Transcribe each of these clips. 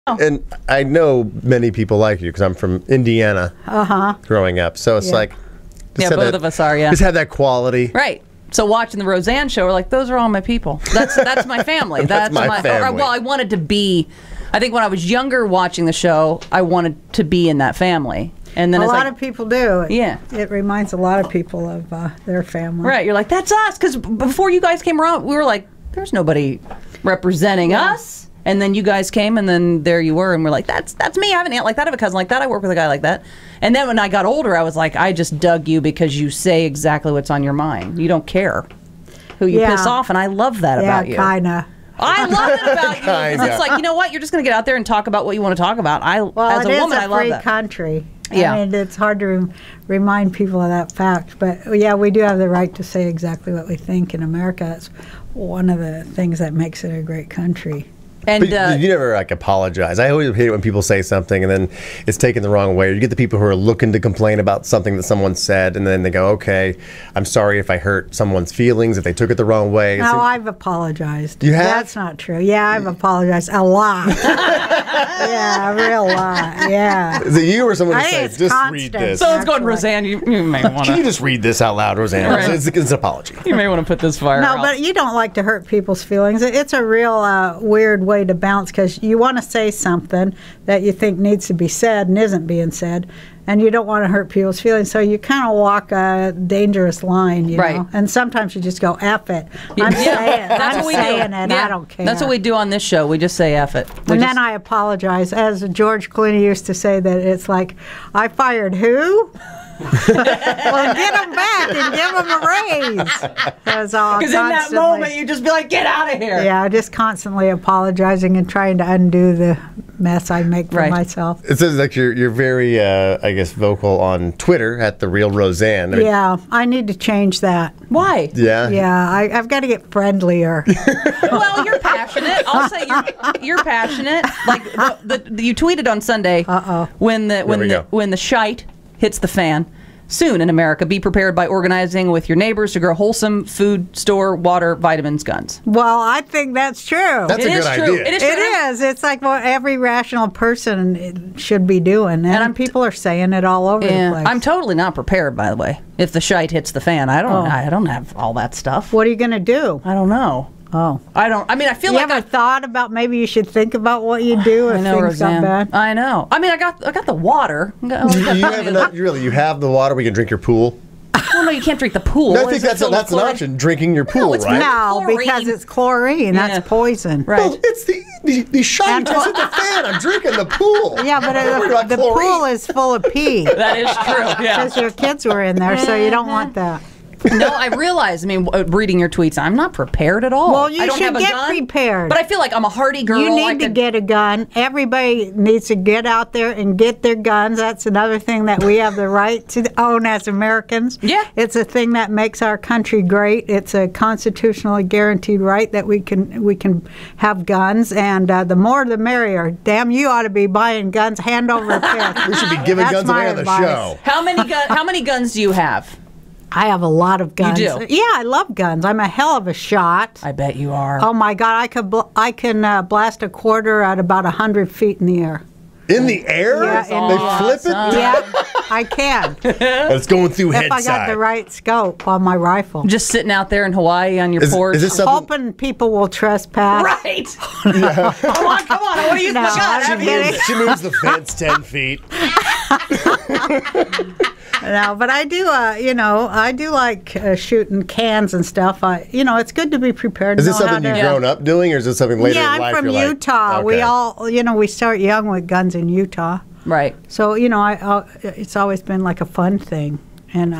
And I know many people like you because I'm from Indiana growing up. So it's like... both of us are, Just have that quality. Right. So watching the Roseanne show, we're like, those are all my people. That's my family. That's my family. Well, I wanted to be... I think when I was younger watching the show, I wanted to be in that family. And then a lot of people do. Yeah. It reminds a lot of people of their family. Right. You're like, that's us. Because before you guys came around, we were like, there's nobody representing us. And then you guys came, and then there you were, and we're like, that's me. I have an aunt like that. I have a cousin like that. I work with a guy like that. And then when I got older, I was like, I just dug you because you say exactly what's on your mind. You don't care who you piss off, and I love that about you. Yeah, kind of. I love it about you. 'Cause it's like, you know what? You're just going to get out there and talk about what you want to talk about. As a woman, I love that. Well, it is a free country. Yeah. I mean, it's hard to remind people of that fact. But, yeah, we do have the right to say exactly what we think in America. That's one of the things that makes it a great country. And but you never apologize. I always hate it when people say something and then it's taken the wrong way. You get the people who are looking to complain about something that someone said, and then they go, "Okay, I'm sorry if I hurt someone's feelings, if they took it the wrong way." No, I've apologized. You have? That's not true. Yeah, I've apologized a lot. Yeah, a real lot. Yeah. Is it you or someone who says, "Just read this"? Someone's going, Roseanne. You may want to. Can you just read this out loud, Roseanne? Right. It's an apology. You may want to put this fire. No, but you don't like to hurt people's feelings. It's a real weird way to bounce because you want to say something that you think needs to be said and isn't being said, and you don't want to hurt people's feelings, so you kind of walk a dangerous line, you know? And sometimes you just go, F it. I'm saying it. That's what we do. I don't care. That's what we do on this show. We just say F it. And then I apologize. As George Clooney used to say, that it's like, I fired who? Well, get them back and give them a raise. Because in that moment, you just be like, get out of here. Yeah, just constantly apologizing and trying to undo the mess I make for myself. It says like you're very, I guess, vocal on Twitter at The Real Roseanne. Yeah, I need to change that. Why? Yeah. Yeah, I've got to get friendlier. Well, you're passionate. I'll say you're passionate. Like you tweeted on Sunday when the shite hits the fan. Soon in America, be prepared by organizing with your neighbors to grow wholesome food, store water, vitamins, guns. Well, I think that's true. That's a good idea. It is. It's like what every rational person should be doing, and people are saying it all over the place. I'm totally not prepared, by the way. If the shite hits the fan, I don't have all that stuff. What are you going to do? I don't know. Oh, I don't. I mean, I feel you like ever thought about maybe you should think about what you do if things are bad. I know. I mean, I got the water. You have enough, you have the water. We can drink your pool. Well, no, you can't drink the pool. No, I think that's an option. Drinking your pool, right? No, because it's chlorine. That's poison. Right. Well, it's the shite that's in the fan. I'm drinking the pool. Yeah, but the pool is full of pee. That is true. Yeah. Because your kids were in there, so you don't want that. No, I realize. I mean, reading your tweets, I'm not prepared at all. Well, you should get prepared. But I feel like I'm a hardy girl. You need to get a gun. Everybody needs to get out there and get their guns. That's another thing that we have the right to own as Americans. Yeah. It's a thing that makes our country great. It's a constitutionally guaranteed right that we can have guns, and the more the merrier. Damn, you ought to be buying guns hand over fist. We should be giving guns away on the show. How many guns do you have? I have a lot of guns. You do? Yeah, I love guns. I'm a hell of a shot. I bet you are. Oh my God, I can blast a quarter at about 100 feet in the air. In the air? Yeah, they flip it? Yeah, I can. It's going through head side. If I got the right scope on my rifle. Just sitting out there in Hawaii on your porch. Is this hoping people will trespass. Right. Yeah. Come on. I want to use my gun. She moves the fence 10 feet. No, but I do, I do like shooting cans and stuff. It's good to be prepared. Is this something you've grown up doing, or is this something later in life? Yeah, I'm from Utah. Okay. We all, we start young with guns in Utah. Right. So, it's always been like a fun thing. And,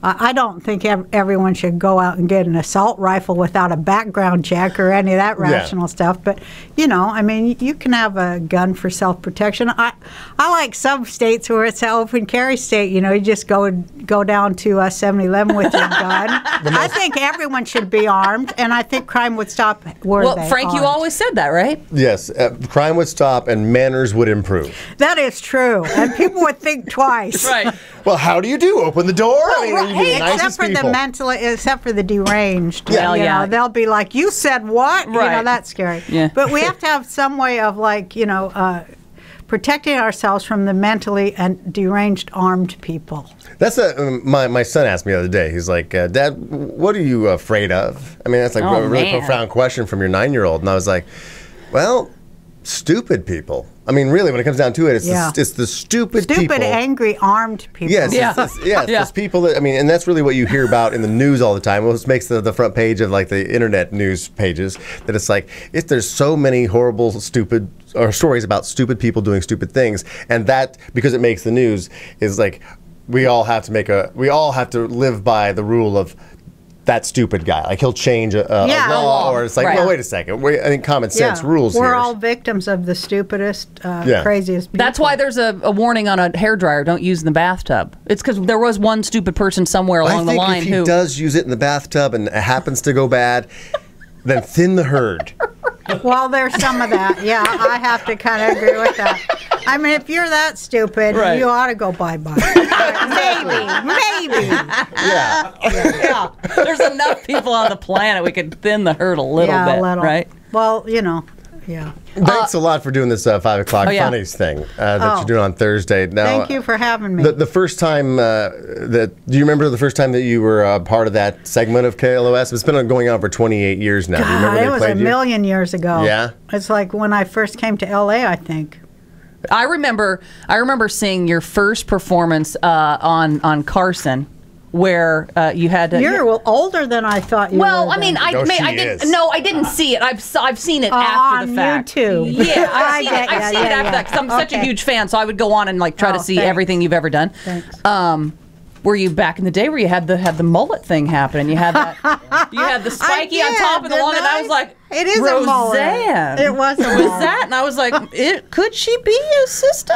I don't think everyone should go out and get an assault rifle without a background check or any of that rational stuff. But, you can have a gun for self-protection. I like some states where it's an open carry state. You just go down to 7-Eleven with your gun. I think everyone should be armed, and I think crime would stop Frank, you always said that, right? Yes. Crime would stop and manners would improve. That is true. And people would think twice. Right. Well, how do you do? Open the door. I mean, right. you'd be the Except nicest for people. the mentally, except for the deranged. Yeah. You Yeah. know, they'll be like, "You said what?" You know, Right. that's scary. Yeah. But we have to have some way of protecting ourselves from the mentally and deranged armed people. That's my son asked me the other day. He's like, Dad, what are you afraid of? I mean, that's like Oh, a really man. profound question from your 9-year-old. And I was like, well, stupid people. I mean, really, when it comes down to it, it's, Yeah. it's the stupid people. Stupid, angry, armed people. Yes, Yeah. yeah, Yeah. those people that, I mean, and that's really what you hear about in the news all the time. What makes the front page of like the internet news pages, that it's like, there's so many horrible, stupid, or stories about stupid people doing stupid things, and that, because it makes the news, is like, we all have to live by the rule of that stupid guy. Like, he'll change a Yeah. law, or it's like, Right. well, wait a second. I think common sense rules We're here. all victims of the stupidest, Yeah. craziest people. That's why there's a warning on a hairdryer: don't use in the bathtub. It's because there was one stupid person somewhere along the line if he who does use it in the bathtub and it happens to go bad, then thin the herd. Well, there's some of that. Yeah, I have to kind of agree with that. I mean, if you're that stupid, Right. you ought to go bye-bye. Maybe. Yeah. yeah, there's enough people on the planet we could thin the herd a little Yeah, bit, a little. right? Well, yeah. Thanks a lot for doing this 5 o'clock Oh, yeah. funnies thing that you're doing on Thursday. Now, Thank you for having me. The first time do you remember the first time that you were part of that segment of KLOS? It's been going on for 28 years now. Do you remember God, they it was played a you? million years ago. Yeah? It's like when I first came to LA, I think. I remember seeing your first performance on Carson, where you had to. You're older than I thought you were. Well, I mean, then. I didn't. No, I didn't see it. I've seen it after the on fact. YouTube. Yeah, I I've seen get it. I've ya, seen it yeah, after yeah. that because I'm such a Okay. huge fan. So I would go on and try to Oh, see thanks. everything you've ever done. Thanks. Were you back in the day where you had the mullet thing happen and you had that you had the spiky on did, top and the long, didn't and I was like, It is a mullet. Roseanne. It was a Was mullet. that? And I was like, could she be a sister?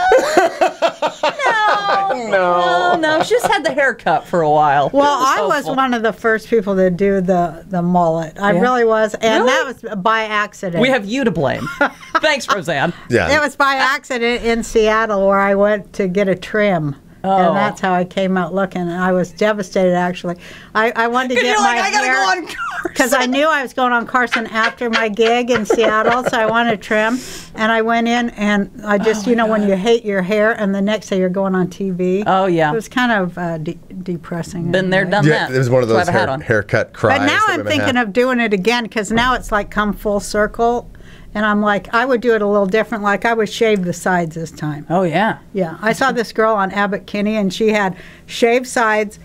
No. She just had the haircut for a while. Well, It I was hopeful. one of the first people to do the mullet. I Yeah. really was, and Really? that was by accident. We have you to blame. Thanks, Roseanne. Yeah. It was by accident in Seattle where I went to get a trim. Oh. And that's how I came out looking. And I was devastated, actually. I wanted to get you're my like, I gotta hair go on Carson. because I knew I was going on Carson after my gig in Seattle, so I wanted a trim. And I went in, and I just, when you hate your hair, and the next day you're going on TV. Oh, yeah. It was kind of depressing. Been there, anyway. done Yeah, that. it was one of That's those why I have a hat on. haircut cries. But now that I'm women thinking have. of doing it again because now it's like come full circle. And I'm like, I would do it a little different. Like I would shave the sides this time. Oh, yeah. Yeah. I saw this girl on Abbott Kinney, and she had shaved sides,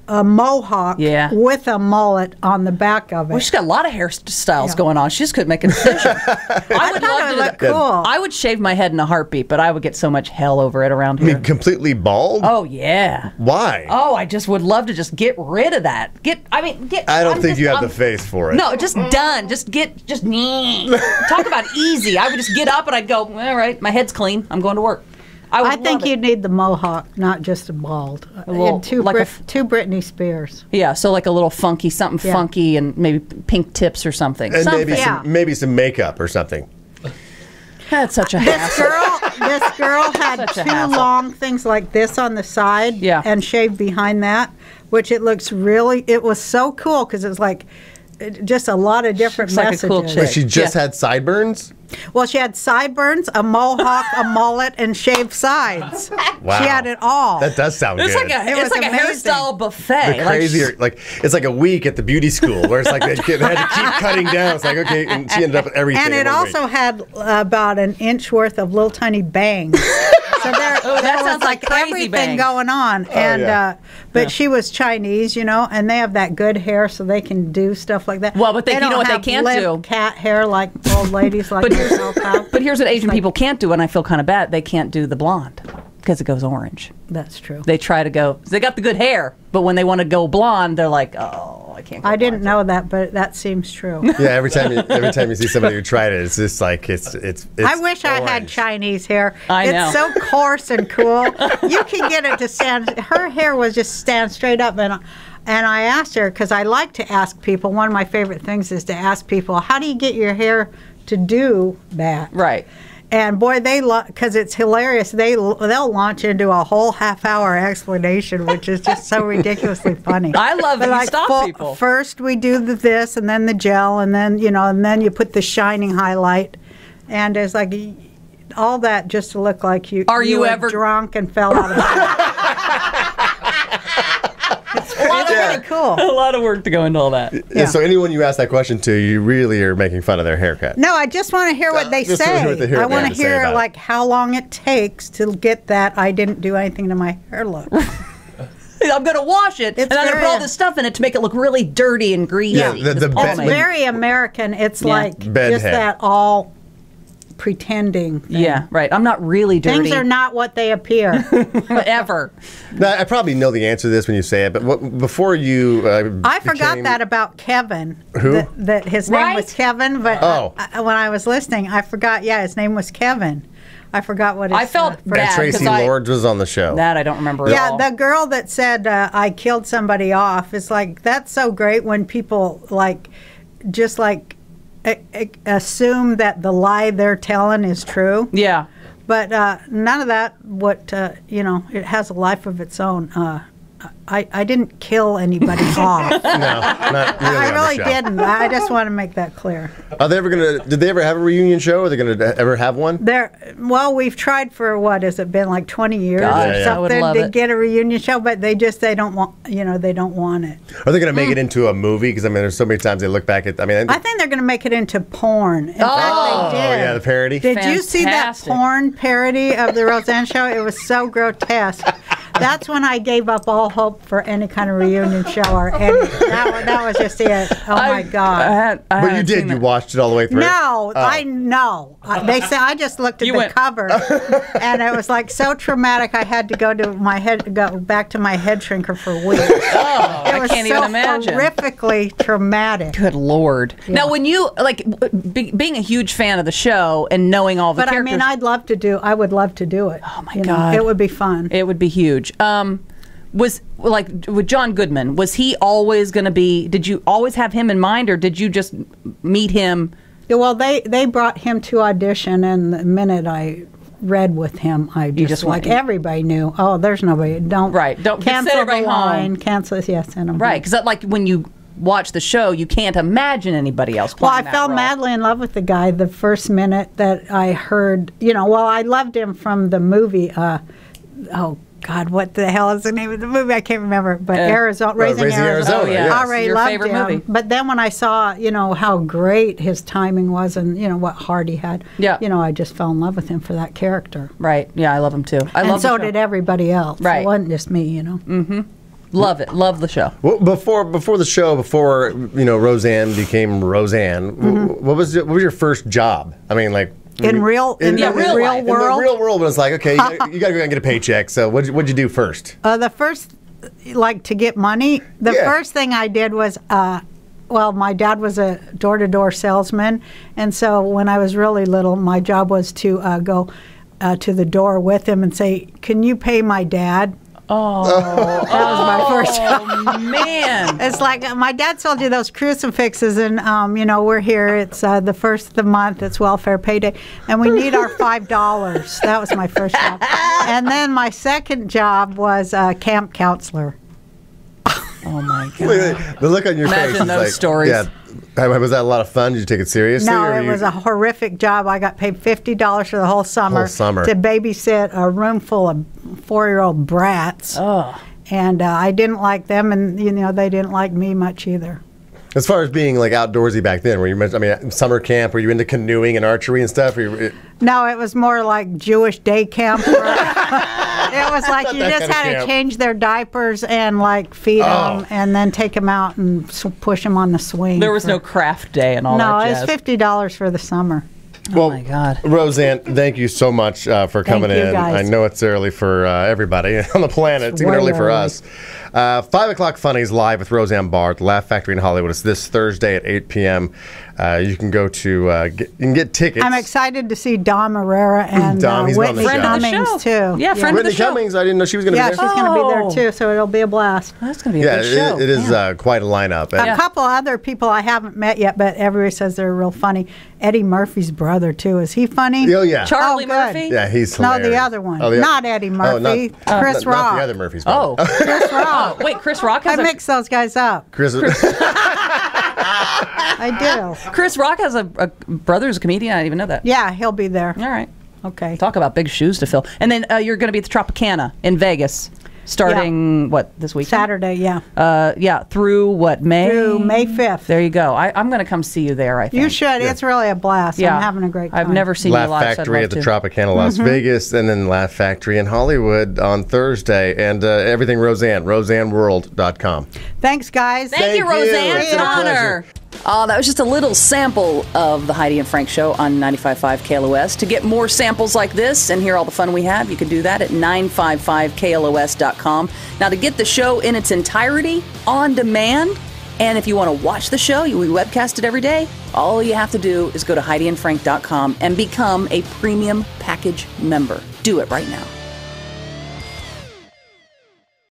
a mohawk Yeah. with a mullet on the back of it. Well, she's got a lot of hairstyles Yeah. going on. She just couldn't make a decision. I would thought love it to. looked cool. I would shave my head in a heartbeat, but I would get so much hell over it around I here. mean, completely bald? Oh yeah. Why? Oh, I just would love to just get rid of that. I don't I'm think just- you have I'm- the face for it. No, just done. Just talk about easy. I would just get up and I'd go. All right, my head's clean. I'm going to work. would I think love it. you'd need the mohawk, not just a bald. little- And two, like two Britney Spears. Yeah, so like a little funky, something Yeah. funky, and maybe pink tips or something. And something. Yeah. maybe some makeup or something. That's such a This hassle. girl had Such a two hassle. long things like this on the side, Yeah. and shaved behind that, which it was so cool because it was like just a lot of different Looks like a messages. cool But chick. she just Yeah. had sideburns? Well, she had sideburns, a mohawk, a mullet, and shaved sides. Wow. She had it all. That does sound It's good. like a It it's was like amazing. a hairstyle buffet. The Like, crazier, like it's like a week at the beauty school where it's like they had to keep cutting down. It's like, okay, and she ended up with everything. and in it one also week. had about an inch worth of little tiny bangs. So there that was sounds like crazy everything bangs. going on. And yeah. but she was Chinese, and they have that good hair, so they can do stuff like that. Well, but you know don't what they have can't limp do? cat hair like old ladies like myself have. But here's what Asian people can't do, and I feel kind of bad. They can't do the blonde because it goes orange. That's true. They try to go. They got the good hair, but when they want to go blonde, they're like, oh, I can't. Go I didn't blonde. know that, but that seems true. Yeah, every time you see somebody who tried it, it's just like it's I wish I had orange. Chinese hair. I know. It's so coarse and cool. You can get it to stand. Her hair was just stand straight up, and I asked her because I like to ask people. One of my favorite things is to ask people, how do you get your hair to do that? Right. And boy, because it's hilarious, they'll launch into a whole half-hour explanation, which is just so ridiculously funny. I love that you stop people. First we do this, and then the gel, and then and then you put the shining highlight, and it's like all that just to look like you were ever drunk and fell out of bed. It's really cool. A lot of work to go into all that. Yeah. So anyone you ask that question to, you really are making fun of their haircut. No, I just want to hear what they say. I want to hear like how long it takes to get that I didn't do anything to my hair look. I'm going to wash it, and I'm going to put all this stuff in it to make it look really dirty and greasy. Yeah, it's very American. It's like just that all pretending thing. Yeah, right. I'm not really dirty. Things are not what they appear. Ever. Now, I probably know the answer to this when you say it, but before you I forgot that about Kevin. Who? That his name was Kevin, but when I was listening, I forgot, his name was Kevin. I forgot what his I felt bad. And Tracy Lords was on the show. That I don't remember at all. The girl that said, I killed somebody off, is like, that's so great when people, like, just like, assume that the lie they're telling is true. Yeah. But none of that, it has a life of its own. I didn't kill anybody off. No, not really. I really didn't. I just want to make that clear. Are they ever did they ever have a reunion show? Are they going to ever have one? Well, we've tried for, what has it been, like 20 years or something to get a reunion show, but they don't want, they don't want it. Are they going to make it into a movie? Because, I mean, there's so many times they look back at, I think they're going to make it into porn. In fact, they did. Oh, yeah, the parody? Did you see that porn parody of the Roseanne show? It was so grotesque. That's when I gave up all hope for any kind of reunion show or any. That was just it. Oh my God! But you did. You watched it all the way through. No, I know. They said I just looked at the cover, and it was like so traumatic. I had to go back to my head shrinker for weeks. Oh, I can't even imagine. Horrifically traumatic. Good Lord! Yeah. Now, when you being a huge fan of the show and knowing all the characters, I mean, I would love to do it. Oh my God! It would be fun. It would be huge. Was like with John Goodman, was he always going to be, did you always have him in mind, or did you just meet him? Well, they brought him to audition, and the minute I read with him, I just like everybody knew, there's nobody, don't cancel the line, cancel, send them right, because like when you watch the show, you can't imagine anybody else playing that role. Well, I fell madly in love with the guy the first minute that I heard, I loved him from the movie, God, what the hell is the name of the movie? I can't remember. But Raising Arizona. Oh, yeah. I already loved him. Movie. But then when I saw, how great his timing was and, what heart he had, I just fell in love with him for that character. Right. Yeah, I love him too. And so did everybody else. Right. It wasn't just me, Mm-hmm. Love it. Love the show. Well, before the show, before, Roseanne became Roseanne, what was your first job? I mean, like... In the real world? In the real world, when it's like, okay, you got to go and get a paycheck. So what'd you do first? The first, to get money, first thing I did was, my dad was a door-to-door salesman. And so when I was really little, my job was to go to the door with him and say, can you pay my dad? Oh, that was my first job. Oh, man. It's like my dad sold you those crucifixes, and, we're here. It's the first of the month. It's welfare payday, and we need our $5. That was my first job. And then my second job was camp counselor. Oh, my God. The look on your face is those stories. Yeah. Was that a lot of fun? Did you take it seriously? No, it was a horrific job. I got paid $50 for the whole summer to babysit a room full of 4-year-old brats. Oh. And I didn't like them, and they didn't like me much either. As far as being like outdoorsy back then, were you? Summer camp? Were you into canoeing and archery and stuff? No, it was more like Jewish day camp. It was like you just had to change their diapers and feed them, and then take them out and push them on the swing. There was no craft day and all that jazz. No, it was $50 for the summer. Well, oh my God. Roseanne, thank you so much for coming in. Guys. I know it's early for everybody on the planet. It's even early for us. 5 o'clock Funnies live with Roseanne Barr at the Laugh Factory in Hollywood. It's this Thursday at 8 p.m. You can go to get tickets. I'm excited to see Dom Herrera and Dom, he's been on the Whitney show. Cummings too. Yeah, friend of the Whitney show. Cummings, I didn't know she was going to Yeah, be she's there. going to be there Oh. too, so it'll be a blast. That's going to be a Yeah, good show. it is quite a lineup. A couple other people I haven't met yet, but everybody says they're real funny. Eddie Murphy's brother too. Is he funny? Oh, yeah. Charlie Oh, good. Murphy? Yeah, he's No, hilarious. the other one. Oh, the Not Eddie Murphy. not, Chris not Rock. the other Murphy's Oh. brother. Chris Rock. Wait, Chris Rock I has mix those guys up. Chris. I do. Chris Rock has a brother who's a comedian. I didn't even know that. Yeah, he'll be there. All right. Okay. Talk about big shoes to fill. And then you're going to be at the Tropicana in Vegas starting, this weekend? Saturday, yeah. Through what, May? Through May 5th. There you go. I'm going to come see you there, I think. You should. It's really a blast. Yeah. I'm having a great time. I've never seen you Laugh live. so I'd Factory love at the to. Tropicana Las Vegas, and then Laugh Factory in Hollywood on Thursday, and everything Roseanne, roseanneworld.com. Thanks, guys. Thank you, Roseanne. It's an It's a honor. That was just a little sample of the Heidi and Frank Show on 95.5 KLOS. To get more samples like this and hear all the fun we have, you can do that at 955KLOS.com. Now, to get the show in its entirety on demand, and if you want to watch the show, we webcast it every day, all you have to do is go to HeidiandFrank.com and become a premium package member. Do it right now.